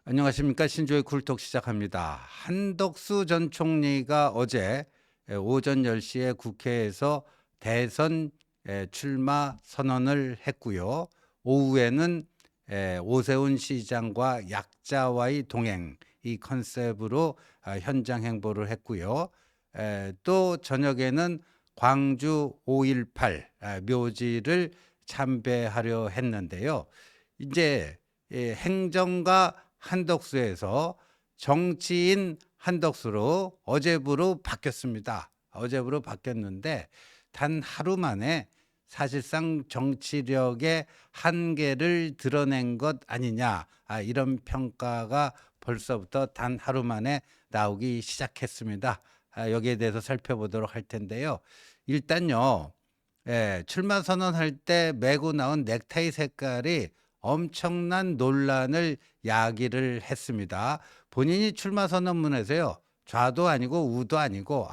안녕하십니까. 신조의 쿨톡 시작합니다. 한덕수 전 총리가 어제 오전 10시에 국회에서 대선 출마 선언을 했고요. 오후에는 오세훈 시장과 약자와의 동행 이 컨셉으로 현장 행보를 했고요. 또 저녁에는 광주 5.18 묘지를 참배하려 했는데요. 이제 행정가 한덕수에서 정치인 한덕수로 어제부로 바뀌었습니다. 어제부로 바뀌었는데 단 하루 만에 사실상 정치력의 한계를 드러낸 것 아니냐, 이런 평가가 벌써부터 단 하루 만에 나오기 시작했습니다. 여기에 대해서 살펴보도록 할 텐데요. 일단요, 출마 선언할 때 메고 나온 넥타이 색깔이 엄청난 논란을 야기를 했습니다. 본인이 출마 선언문에서요, 좌도 아니고 우도 아니고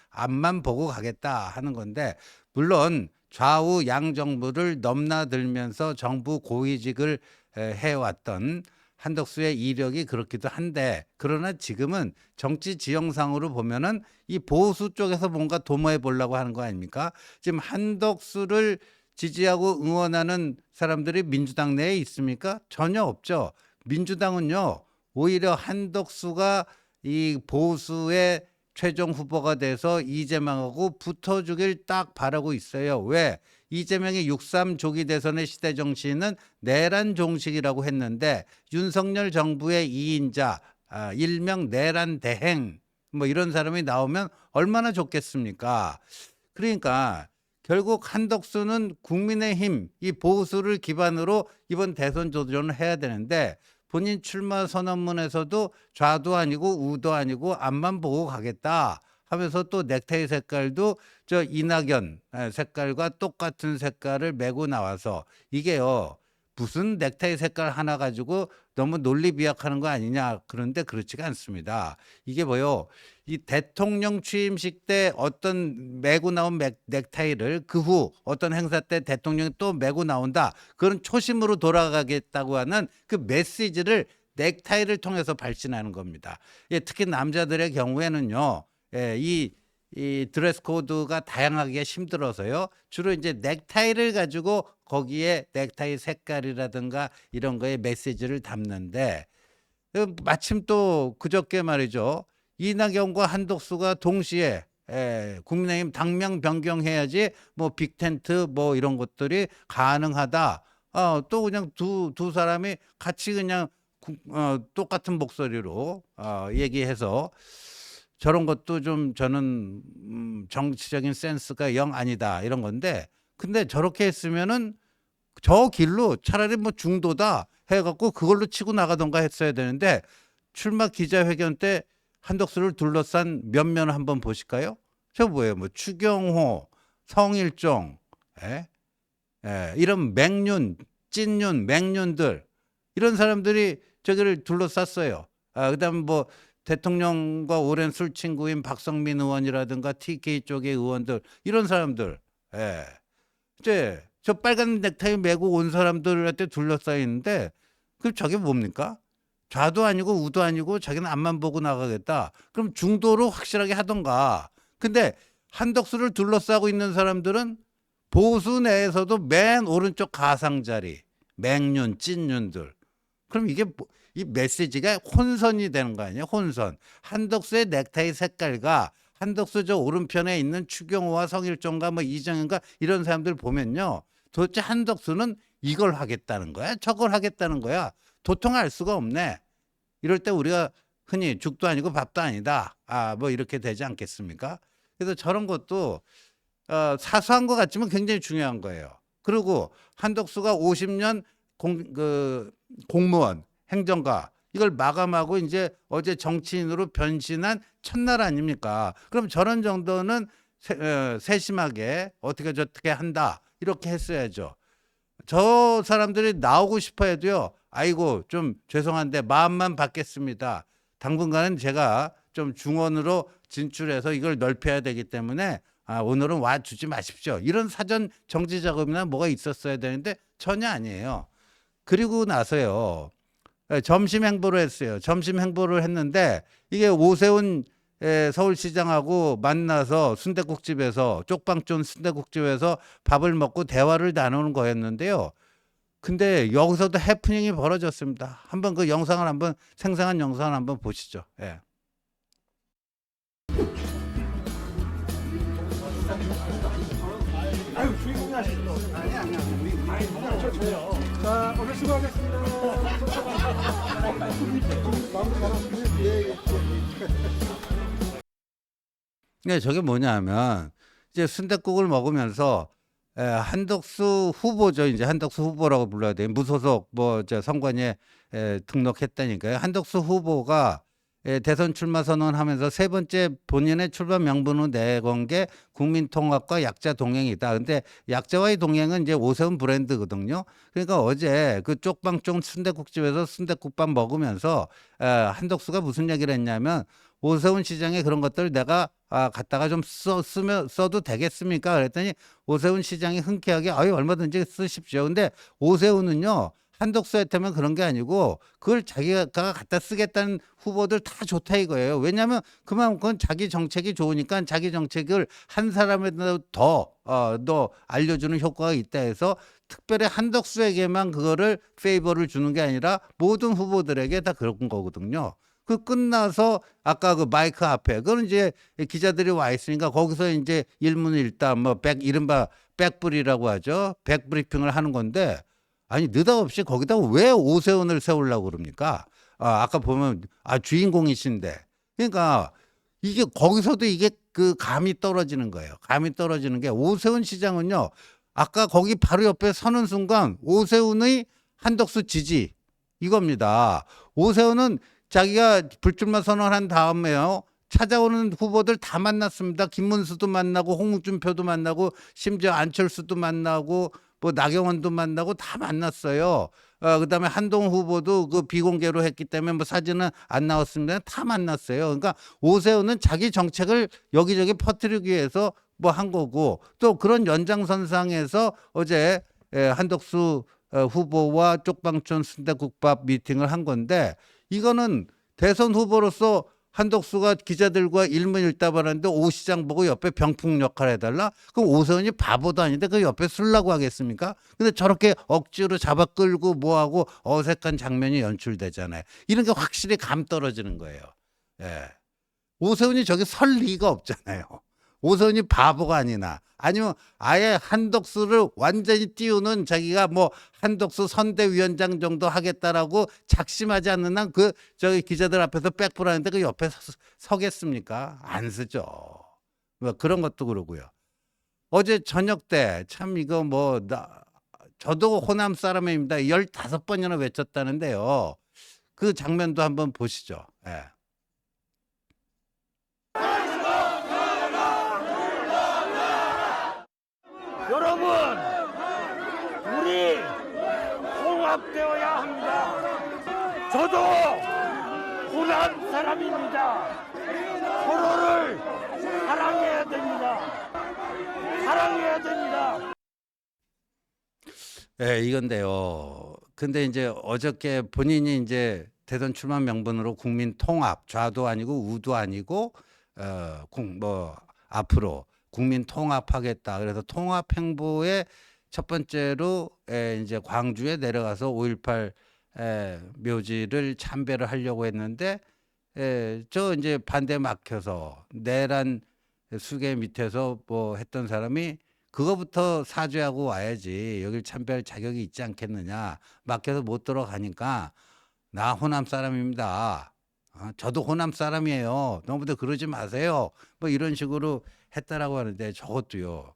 앞만 보고 가겠다 하는 건데, 물론 좌우 양정부를 넘나들면서 정부 고위직을 해왔던 한덕수의 이력이 그렇기도 한데, 그러나 지금은 정치 지형상으로 보면은 이 보수 쪽에서 뭔가 도모해 보려고 하는 거 아닙니까? 지금 한덕수를 지지하고 응원하는 사람들이 민주당 내에 있습니까? 전혀 없죠. 민주당은요, 오히려 한덕수가 이 보수의 최종 후보가 돼서 이재명하고 붙어주길 딱 바라고 있어요. 왜? 이재명이 6.3 조기 대선의 시대 정치인은 내란 종식이라고 했는데, 윤석열 정부의 2인자, 일명 내란 대행, 뭐 이런 사람이 나오면 얼마나 좋겠습니까? 그러니까 결국 한덕수는 국민의힘 이 보수를 기반으로 이번 대선 도전을 해야 되는데, 본인 출마 선언문에서도 좌도 아니고 우도 아니고 앞만 보고 가겠다 하면서 또 넥타이 색깔도 저 이낙연 색깔과 똑같은 색깔을 메고 나와서, 이게요, 무슨 넥타이 색깔 하나 가지고 너무 논리비약하는 거 아니냐. 그런데 그렇지가 않습니다. 이게 뭐요, 이 대통령 취임식 때 어떤 메고 나온 넥타이를 그 후 어떤 행사 때 대통령이 또 메고 나온다, 그런 초심으로 돌아가겠다고 하는 그 메시지를 넥타이를 통해서 발신하는 겁니다. 예, 특히 남자들의 경우에는요, 이 드레스 코드가 다양하게 힘들어서요, 주로 이제 넥타이를 가지고 거기에 넥타이 색깔이라든가 이런 거에 메시지를 담는데, 마침 또 그저께 말이죠, 이낙연과 한덕수가 동시에 국민의힘 당명 변경해야지 뭐 빅텐트 뭐 이런 것들이 가능하다. 또 그냥 두 사람이 같이 그냥 똑같은 목소리로 얘기해서, 저런 것도 좀 저는 정치적인 센스가 영 아니다 이런 건데, 근데 저렇게 했으면은 저 길로 차라리 뭐 중도다 해갖고 그걸로 치고 나가던가 했어야 되는데, 출마 기자회견 때 한덕수를 둘러싼 면면 한번 보실까요? 저 뭐예요? 뭐 추경호, 성일종, 예? 이런 맹륜, 찐륜, 맹륜들, 이런 사람들이 저기를 둘러쌌어요. 그다음에 뭐 대통령과 오랜 술 친구인 박성민 의원이라든가 TK 쪽의 의원들, 이런 사람들, 예. 이제 저 빨간 넥타이 메고 온 사람들한테 둘러싸여 있는데, 그럼 저게 뭡니까? 좌도 아니고 우도 아니고 자기는 앞만 보고 나가겠다. 그럼 중도로 확실하게 하던가. 근데 한덕수를 둘러싸고 있는 사람들은 보수 내에서도 맨 오른쪽 가상자리, 맹륜, 찐륜들. 그럼 이게 이 메시지가 혼선이 되는 거 아니에요? 혼선. 한덕수의 넥타이 색깔과 한덕수 저 오른편에 있는 추경호와 성일종과 뭐 이정현과 이런 사람들 보면요, 도대체 한덕수는 이걸 하겠다는 거야? 저걸 하겠다는 거야? 도통 알 수가 없네. 이럴 때 우리가 흔히 죽도 아니고 밥도 아니다, 뭐 이렇게 되지 않겠습니까? 그래서 저런 것도 사소한 것 같지만 굉장히 중요한 거예요. 그리고 한덕수가 50년 공무원, 행정가, 이걸 마감하고 이제 어제 정치인으로 변신한 첫날 아닙니까? 그럼 저런 정도는 세심하게 어떻게 저떻게 한다 이렇게 했어야죠. 저 사람들이 나오고 싶어 해도요, 아이고 좀 죄송한데 마음만 받겠습니다, 당분간은 제가 좀 중원으로 진출해서 이걸 넓혀야 되기 때문에 오늘은 와주지 마십시오, 이런 사전 정지 작업이나 뭐가 있었어야 되는데 전혀 아니에요. 그리고 나서요, 점심 행보를 했어요. 점심 행보를 했는데 이게 오세훈 서울시장하고 만나서 순댓국집에서 쪽방촌 순댓국집에서 밥을 먹고 대화를 나누는 거였는데요. 근데 여기서도 해프닝이 벌어졌습니다. 한번 그 영상을 한번 생생한 영상을 한번 보시죠. 예. 아유 주인공이 하시죠. 자 오늘 수고하셨습니다. 마음도 잘하시네. 예. 네, 저게 뭐냐면 이제 순댓국을 먹으면서 한덕수 후보죠. 이제 한덕수 후보라고 불러야 돼. 무소속 저 선관위에 등록했다니까요. 한덕수 후보가 대선 출마 선언하면서 세 번째 본인의 출마 명분으로 내건 게 국민통합과 약자 동행이다. 근데 약자와의 동행은 이제 오세훈 브랜드거든요. 그러니까 어제 그 쪽방쪽 순댓국집에서 순댓국밥 먹으면서 한덕수가 무슨 얘기를 했냐면 오세훈 시장의 그런 것들 내가 갖다가 좀 써도 되겠습니까? 그랬더니 오세훈 시장이 흔쾌하게 얼마든지 쓰십시오. 근데 오세훈은요. 한덕수한테만 그런 게 아니고 그걸 자기가 갖다 쓰겠다는 후보들 다 좋다 이거예요. 왜냐하면 그만큼 자기 정책이 좋으니까 자기 정책을 한 사람에도 더 알려주는 효과가 있다 해서 특별히 한덕수에게만 그거를 페이버를 주는 게 아니라 모든 후보들에게 다 그런 거거든요. 그 끝나서 아까 그 마이크 앞에 그건 이제 기자들이 와 있으니까 거기서 이제 일문일답 이른바 백브리라고 하죠. 백브리핑을 하는 건데 아니 느닷없이 거기다 왜 오세훈을 세우려고 그럽니까? 아까 보면 주인공이신데 그러니까 이게 거기서도 이게 그 감이 떨어지는 거예요. 감이 떨어지는 게 오세훈 시장은요. 아까 거기 바로 옆에 서는 순간 오세훈의 한덕수 지지 이겁니다. 오세훈은 자기가 불출마 선언한 다음에요. 찾아오는 후보들 다 만났습니다. 김문수도 만나고 홍준표도 만나고 심지어 안철수도 만나고 나경원도 만나고 다 만났어요. 그다음에 한동훈 후보도 그 비공개로 했기 때문에 사진은 안 나왔습니다. 다 만났어요. 그러니까 오세훈은 자기 정책을 여기저기 퍼뜨리기 위해서 한 거고 또 그런 연장선상에서 어제 한덕수 후보와 쪽방촌 순댓국밥 미팅을 한 건데 이거는 대선 후보로서 한덕수가 기자들과 일문일답을 하는데 오 시장 보고 옆에 병풍 역할 해달라? 그럼 오세훈이 바보도 아닌데 그 옆에 쓰려고 하겠습니까? 근데 저렇게 억지로 잡아 끌고 뭐하고 어색한 장면이 연출되잖아요. 이런 게 확실히 감 떨어지는 거예요. 예. 오세훈이 저기 설 리가 없잖아요. 오세훈이 바보가 아니면 아예 한덕수를 완전히 띄우는 자기가 한덕수 선대위원장 정도 하겠다라고 작심하지 않는 한 저기 기자들 앞에서 백불하는데 그 옆에 서겠습니까? 안 쓰죠. 그런 것도 그러고요. 어제 저녁 때 참 이거 저도 호남 사람입니다. 15번이나 외쳤다는데요. 그 장면도 한번 보시죠. 예. 여러분, 우리 통합되어야 합니다. 저도 호남 사람입니다. 서로를 사랑해야 됩니다. 사랑해야 됩니다. 네, 이건데요. 근데 이제 어저께 본인이 이제 대선 출마 명분으로 국민 통합, 좌도 아니고 우도 아니고 앞으로 국민 통합하겠다. 그래서 통합 행보의 첫 번째로 이제 광주에 내려가서 5.18 묘지를 참배를 하려고 했는데 저 이제 반대 막혀서 내란 수계 밑에서 했던 사람이 그거부터 사죄하고 와야지 여길 참배할 자격이 있지 않겠느냐. 막혀서 못 들어가니까 나 호남 사람입니다. 저도 호남 사람이에요. 너무들 그러지 마세요. 이런 식으로 했다라고 하는데 저것도요.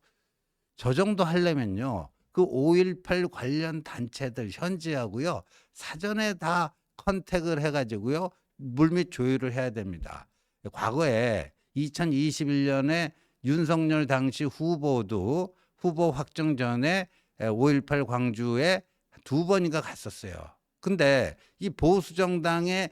저 정도 하려면요. 그 5.18 관련 단체들 현지하고요. 사전에 다 컨택을 해가지고요. 물밑 조율을 해야 됩니다. 과거에 2021년에 윤석열 당시 후보도 후보 확정 전에 5.18 광주에 2번인가 갔었어요. 근데 이 보수정당의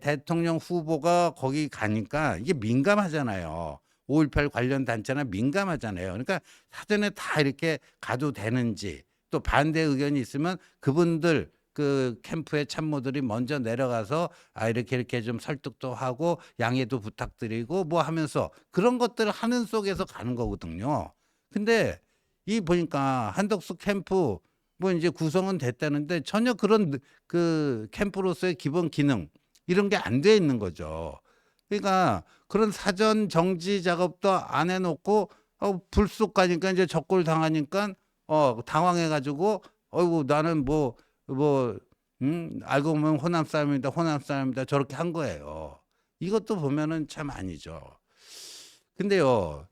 대통령 후보가 거기 가니까 이게 민감하잖아요. 5.18 관련 단체나 민감하잖아요. 그러니까 사전에 다 이렇게 가도 되는지 또 반대 의견이 있으면 그분들 그 캠프의 참모들이 먼저 내려가서 이렇게 좀 설득도 하고 양해도 부탁드리고 뭐 하면서 그런 것들을 하는 속에서 가는 거거든요. 근데 이 보니까 한덕수 캠프 뭐 이제 구성은 됐다는데 전혀 그런 그 캠프로서의 기본 기능 이런 게 안 돼 있는 거죠. 그러니까 그런 사전 정지 작업도 안 해놓고 불쑥 가니까 이제 적골 당하니까 당황해 가지고 어이구 나는 알고 보면 호남 사람입니다. 호남 사람입니다. 저렇게 한 거예요. 이것도 보면은 참 아니죠. 근데요.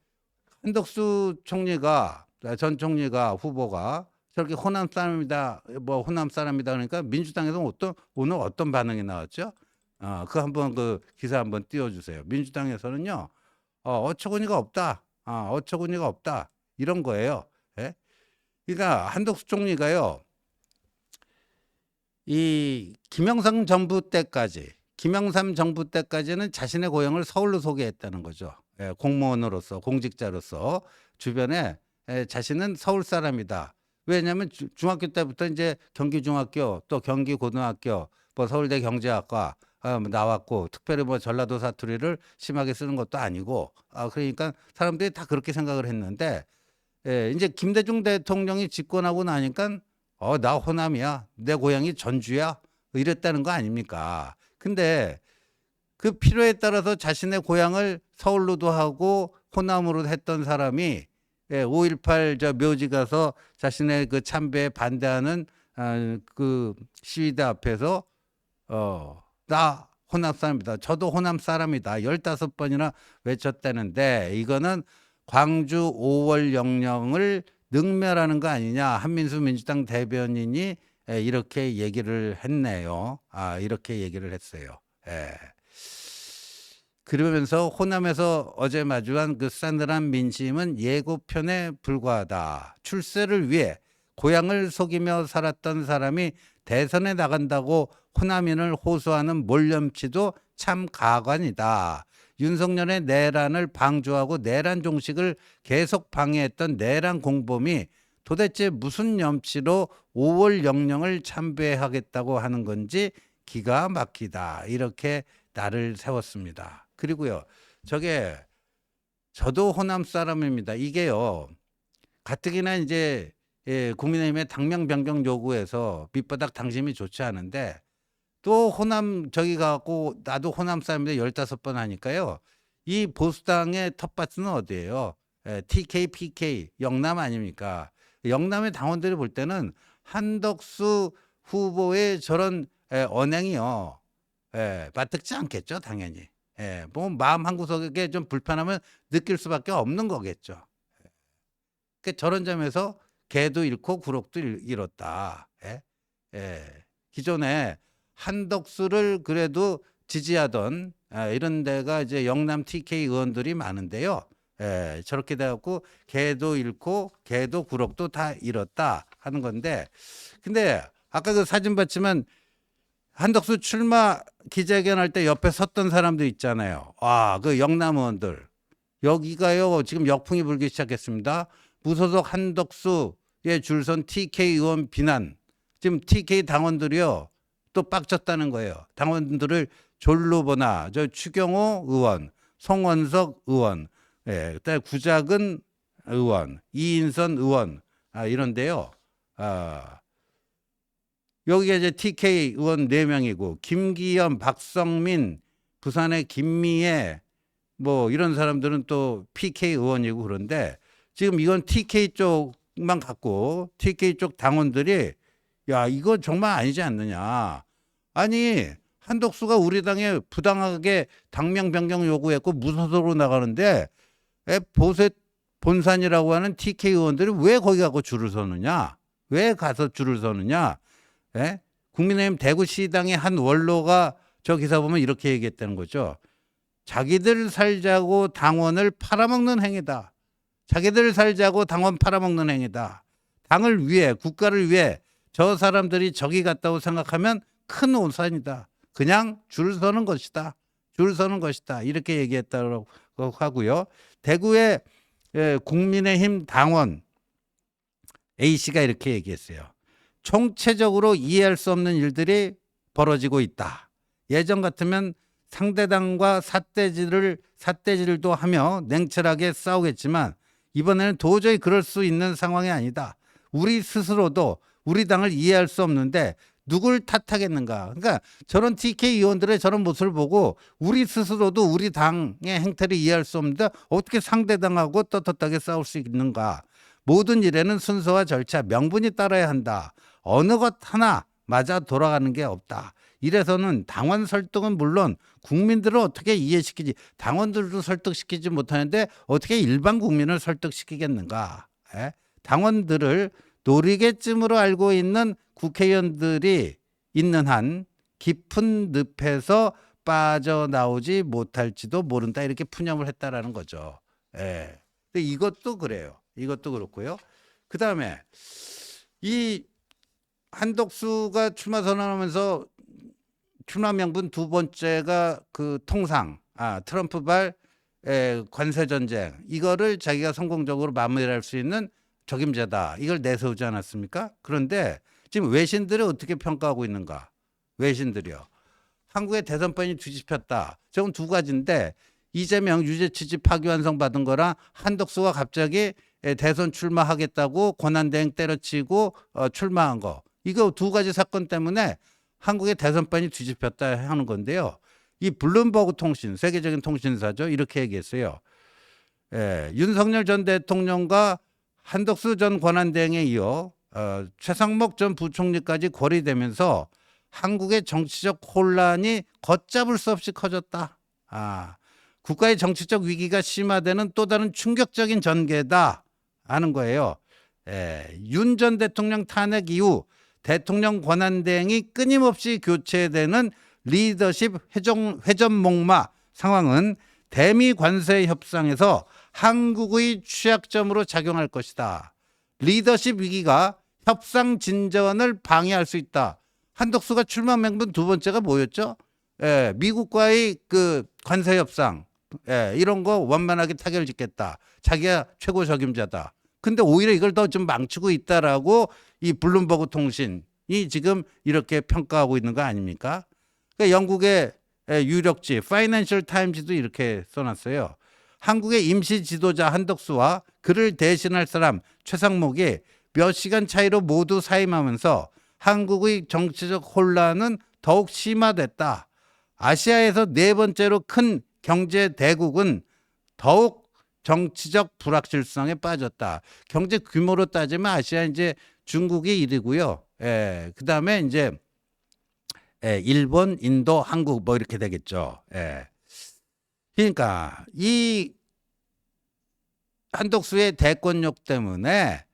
한덕수 총리가 전 총리가 후보가 저렇게 호남 사람이다. 뭐 호남 사람이다 그러니까 민주당에서 오늘 어떤 반응이 나왔죠? 그 한번 그 기사 한번 띄워 주세요. 민주당에서는요. 어처구니가 없다. 어처구니가 없다. 이런 거예요. 예? 그러니까 한덕수 총리가요. 이 김영삼 정부 때까지는 자신의 고향을 서울로 소개했다는 거죠. 예, 공무원으로서 공직자로서 주변에 자신은 서울 사람이다. 왜냐하면 중학교 때부터 이제 경기중학교 또 경기고등학교 뭐 서울대 경제학과 나왔고 특별히 뭐 전라도 사투리를 심하게 쓰는 것도 아니고 그러니까 사람들이 다 그렇게 생각을 했는데 이제 김대중 대통령이 집권하고 나니까 나 호남이야. 내 고향이 전주야. 이랬다는 거 아닙니까? 근데 그 필요에 따라서 자신의 고향을 서울로도 하고 호남으로 했던 사람이 5.18 저 묘지 가서 자신의 그 참배에 반대하는 그 시위대 앞에서 나 호남 사람이다. 저도 호남 사람이다. 15번이나 외쳤다는데 이거는 광주 5월 영령을 능멸하는 거 아니냐. 한민수 민주당 대변인이 이렇게 얘기를 했네요. 이렇게 얘기를 했어요. 그러면서 호남에서 어제 마주한 그 싸늘한 민심은 예고편에 불과하다. 출세를 위해 고향을 속이며 살았던 사람이 대선에 나간다고 호남인을 호소하는 몰염치도 참 가관이다. 윤석열의 내란을 방조하고 내란 종식을 계속 방해했던 내란 공범이 도대체 무슨 염치로 5월 영령을 참배하겠다고 하는 건지 기가 막히다. 이렇게 날을 세웠습니다. 그리고요. 저도 호남 사람입니다. 이게요. 가뜩이나 이제 국민의힘의 당명 변경 요구에서 밑바닥 당심이 좋지 않은데 또 호남 저기 가고 나도 호남 사람인데 15번 하니까요. 이 보수당의 텃밭은 어디예요? TK, PK, 영남 아닙니까? 영남의 당원들이 볼 때는 한덕수 후보의 저런 언행이요. 맞듣지 않겠죠, 당연히. 뭐 마음 한구석에 좀 불편하면 느낄 수밖에 없는 거겠죠. 그러니까 저런 점에서 개도 잃고 구록도 잃었다. 기존에 한덕수를 그래도 지지하던 이런 데가 이제 영남 TK 의원들이 많은데요. 저렇게 돼갖고 개도 잃고 개도 구록도 다 잃었다 하는 건데, 근데 아까 그 사진 봤지만 한덕수 출마 기자회견할 때 옆에 섰던 사람도 있잖아요. 그 영남 의원들 여기가요 지금 역풍이 불기 시작했습니다. 무소속 한덕수에 줄선 TK 의원 비난. 지금 TK 당원들이요 또 빡쳤다는 거예요. 당원들을 졸로 보나. 저 추경호 의원, 송원석 의원, 그다음에 구작은 의원, 이인선 의원 이런데요. 여기가 이제 TK 의원 4명이고 김기현, 박성민, 부산의 김미애 뭐 이런 사람들은 또 PK 의원이고 그런데 지금 이건 TK 쪽만 갖고 TK 쪽 당원들이 야 이거 정말 아니지 않느냐. 아니 한덕수가 우리 당에 부당하게 당명 변경 요구했고 무소속으로 나가는데 보세 본산이라고 하는 TK 의원들이 왜 거기 가고 줄을 서느냐. 왜 가서 줄을 서느냐. 국민의힘 대구시당의 한 원로가 저 기사 보면 이렇게 얘기했다는 거죠. 자기들 살자고 당원을 팔아먹는 행위다. 자기들 살자고 당원 팔아먹는 행위다. 당을 위해 국가를 위해 저 사람들이 저기 갔다고 생각하면 큰 오산이다. 그냥 줄 서는 것이다. 줄 서는 것이다. 이렇게 얘기했다고 하고요. 대구의 국민의힘 당원 A씨가 이렇게 얘기했어요. 총체적으로 이해할 수 없는 일들이 벌어지고 있다. 예전 같으면 상대당과 삿대질도 하며 냉철하게 싸우겠지만 이번에는 도저히 그럴 수 있는 상황이 아니다. 우리 스스로도 우리 당을 이해할 수 없는데 누굴 탓하겠는가. 그러니까 저런 TK 의원들의 저런 모습을 보고 우리 스스로도 우리 당의 행태를 이해할 수 없는데 어떻게 상대당하고 떳떳하게 싸울 수 있는가. 모든 일에는 순서와 절차, 명분이 따라야 한다. 어느 것 하나 맞아 돌아가는 게 없다. 이래서는 당원 설득은 물론 국민들을 어떻게 이해시키지, 당원들도 설득시키지 못하는데 어떻게 일반 국민을 설득시키겠는가. 예? 당원들을 노리개쯤으로 알고 있는 국회의원들이 있는 한 깊은 늪에서 빠져나오지 못할지도 모른다. 이렇게 푸념을 했다라는 거죠. 예. 근데 이것도 그래요. 이것도 그렇고요. 그 다음에 이 한덕수가 출마 선언하면서 출마 명분 두 번째가 그 통상, 트럼프발 관세 전쟁, 이거를 자기가 성공적으로 마무리할 수 있는 적임자다. 이걸 내세우지 않았습니까? 그런데 지금 외신들이 어떻게 평가하고 있는가? 외신들이요. 한국의 대선판이 뒤집혔다. 저건 두 가지인데 이재명 유죄 취지 파기환송 받은 거랑 한덕수가 갑자기 대선 출마하겠다고 권한대행 때려치고 출마한 거. 이거 두 가지 사건 때문에 한국의 대선판이 뒤집혔다 하는 건데요. 이 블룸버그 통신, 세계적인 통신사죠. 이렇게 얘기했어요. 윤석열 전 대통령과 한덕수 전 권한대행에 이어 최상목 전 부총리까지 고리되면서 한국의 정치적 혼란이 걷잡을 수 없이 커졌다. 국가의 정치적 위기가 심화되는 또 다른 충격적인 전개다 하는 거예요. 윤 전 대통령 탄핵 이후 대통령 권한대행이 끊임없이 교체되는 리더십 회전목마 상황은 대미 관세 협상에서 한국의 취약점으로 작용할 것이다. 리더십 위기가 협상 진전을 방해할 수 있다. 한덕수가 출마 명분 두 번째가 뭐였죠? 미국과의 그 관세 협상, 이런 거 원만하게 타결 짓겠다. 자기가 최고 적임자다. 근데 오히려 이걸 더 좀 망치고 있다라고 이 블룸버그 통신이 지금 이렇게 평가하고 있는 거 아닙니까? 그러니까 영국의 유력지 파이낸셜 타임즈도 이렇게 써놨어요. 한국의 임시 지도자 한덕수와 그를 대신할 사람 최상목이 몇 시간 차이로 모두 사임하면서 한국의 정치적 혼란은 더욱 심화됐다. 아시아에서 네 번째로 큰 경제 대국은 더욱 정치적 불확실성에 빠졌다. 경제 규모로 따지면 아시아 이제 중국이 1위고요. 그 다음에 이제 일본, 인도, 한국 뭐 이렇게 되겠죠. 그러니까 이 한덕수의 대권력 때문에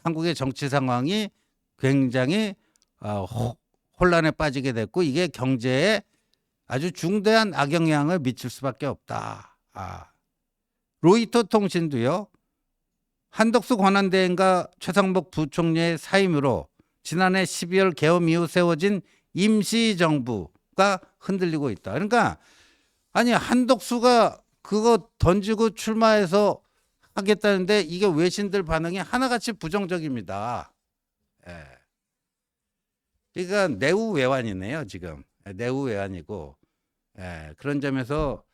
한국의 정치 상황이 굉장히 혼란에 빠지게 됐고 이게 경제에 아주 중대한 악영향을 미칠 수밖에 없다. 로이터 통신도요. 한덕수 권한대행과 최상목 부총리의 사임으로 지난해 12월 계엄 이후 세워진 임시정부가 흔들리고 있다. 그러니까 아니 한덕수가 그거 던지고 출마해서 하겠다는데 이게 외신들 반응이 하나같이 부정적입니다. 그러니까 내후외환이네요. 지금 내후외환이고 그런 점에서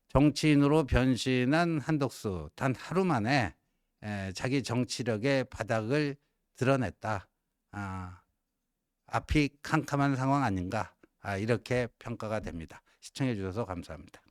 정치인으로 변신한 한덕수 단 하루 만에 자기 정치력의 바닥을 드러냈다. 앞이 캄캄한 상황 아닌가 이렇게 평가가 됩니다. 시청해 주셔서 감사합니다.